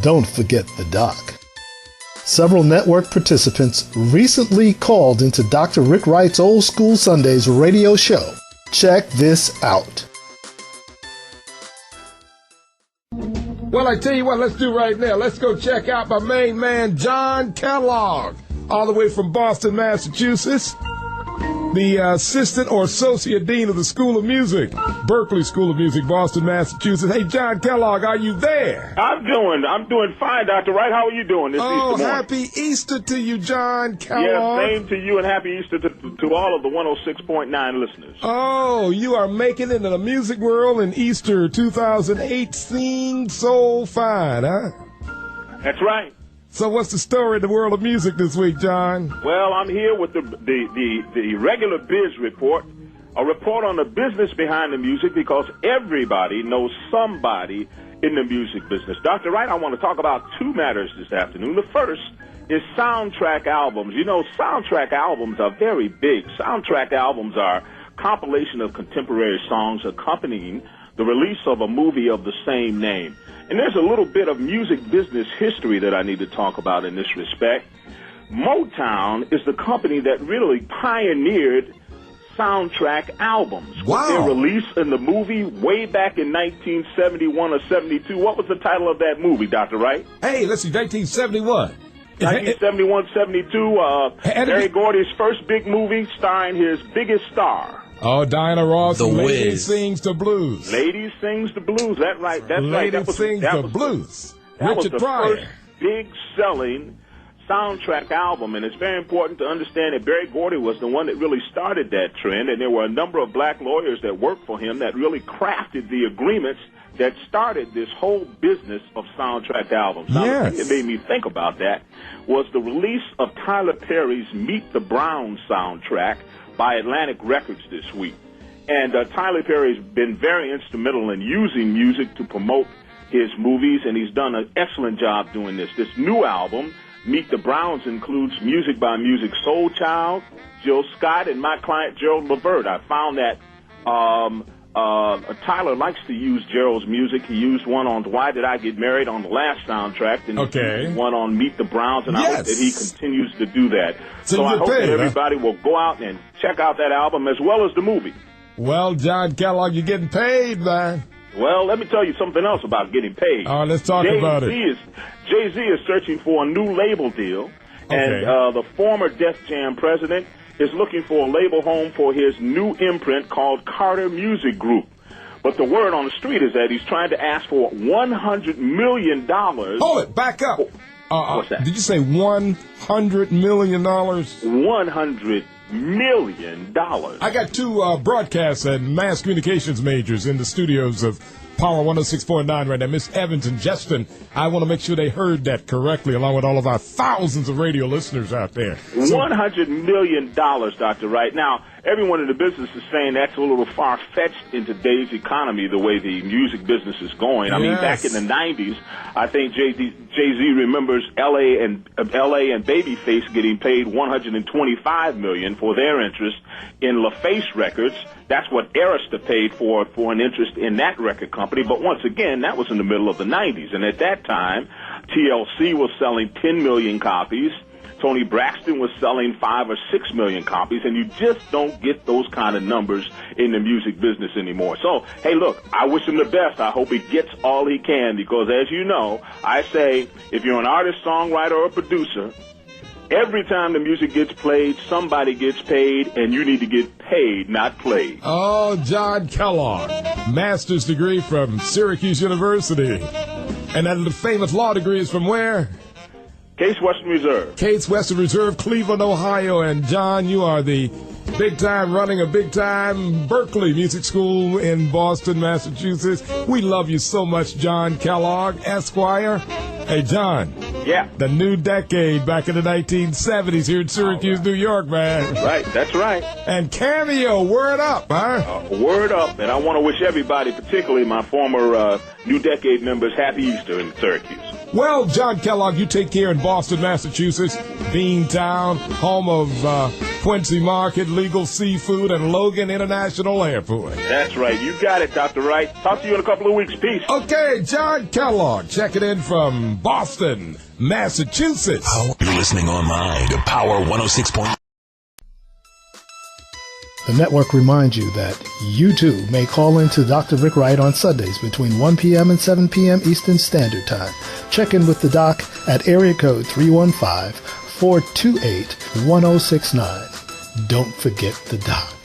Don't forget the doc. Several network participants recently called into Dr. Rick Wright's Old School Sundays radio show. Check this out. Well, I tell you what, let's do right now. Let's go check out my main man, John Kellogg, all the way from Boston, Massachusetts. The assistant or associate dean of the School of Music, Berklee School of Music, Boston, Massachusetts. Hey, John Kellogg, are you there? I'm doing fine, Dr. Wright. How are you doing this Easter morning? Happy Easter to you, John Kellogg. Yeah, same to you, and happy Easter to all of the 106.9 listeners. Oh, you are making it in the music world in Easter 2008 seems so fine, huh? That's right. So what's the story in the world of music this week, John? Well, I'm here with the regular biz report, a report on the business behind the music, because everybody knows somebody in the music business. Dr. Wright, I want to talk about two matters this afternoon. The first is soundtrack albums. You know, soundtrack albums are very big. Soundtrack albums are a compilation of contemporary songs accompanying the release of a movie of the same name. And there's a little bit of music business history that I need to talk about in this respect. Motown is the company that really pioneered soundtrack albums. Wow. With their release in the movie way back in 1971 or 72. What was the title of that movie, Dr. Wright? Hey, let's see, 1971. 1971, 72, Berry Gordy's first big movie starring his biggest star. Oh, Diana Ross, The Lady Wiz. Sings the Blues. Lady Sings the Blues. That's right. That's Lady right. That was Sings the Blues. That was Richard the Pryor. first big-selling soundtrack album, and it's very important to understand that Berry Gordy was the one that really started that trend, and there were a number of black lawyers that worked for him that really crafted the agreements that started this whole business of soundtrack albums. Now, Yes. the thing that made me think about that was the release of Tyler Perry's Meet the Browns soundtrack by Atlantic Records this week. And Tyler Perry's been very instrumental in using music to promote his movies, and he's done an excellent job doing this. This new album, Meet the Browns, includes music by Music Soul Child, Jill Scott, and my client Gerald Levert. I found that Tyler likes to use Gerald's music. He used one on Why Did I Get Married on the last soundtrack, and Okay. one on Meet the Browns, and I hope that he continues to do that. So I you're hope that paid, huh? everybody will go out and check out that album as well as the movie. Well, John Kellogg, you're getting paid, man. Well, let me tell you something else about getting paid. All right, let's talk about it. Jay-Z is searching for a new label deal, and the former Def Jam president is looking for a label home for his new imprint called Carter Music Group. But the word on the street is that he's trying to ask for $100 million. Hold it, back up. What's that? Did you say $100 million? $100 million. I got two broadcast and mass communications majors in the studios of Power 106.9 right now, Miss Evans and Justin. I want to make sure they heard that correctly, along with all of our thousands of radio listeners out there. $100 million, Dr. Wright. Now, everyone in the business is saying that's a little far-fetched in today's economy, the way the music business is going. I mean, back in the 90s, I think Jay-Z remembers L.A. and Babyface getting paid $125 million for their interest in LaFace Records. That's what Arista paid for an interest in that record company. But once again, that was in the middle of the 90s. And at that time, TLC was selling 10 million copies. Tony Braxton was selling 5 or 6 million copies, and you just don't get those kind of numbers in the music business anymore. So, hey, look, I wish him the best. I hope he gets all he can, because as you know, I say if you're an artist, songwriter, or a producer, every time the music gets played, somebody gets paid, and you need to get paid, not played. Oh, John Kellogg, master's degree from Syracuse University. And that famous law degree is from where? Case Western Reserve. Case Western Reserve, Cleveland, Ohio. And, John, you are the running a big-time Berklee Music School in Boston, Massachusetts. We love you so much, John Kellogg, Esquire. Hey, John. Yeah. The new decade back in the 1970s here in Syracuse, New York, man. Right, that's right. And Cameo, word up, huh? Word up. And I want to wish everybody, particularly my former New Decade members, happy Easter in Syracuse. Well, John Kellogg, you take care in Boston, Massachusetts, Beantown, home of Quincy Market, legal seafood, and Logan International Airport. That's right. You got it, Dr. Wright. Talk to you in a couple of weeks. Peace. Okay, John Kellogg, checking in from Boston, Massachusetts. You're listening online to Power 106. The network reminds you that you too may call in to Dr. Rick Wright on Sundays between 1 p.m. and 7 p.m. Eastern Standard Time. Check in with the doc at area code 315-428-1069. Don't forget the doc.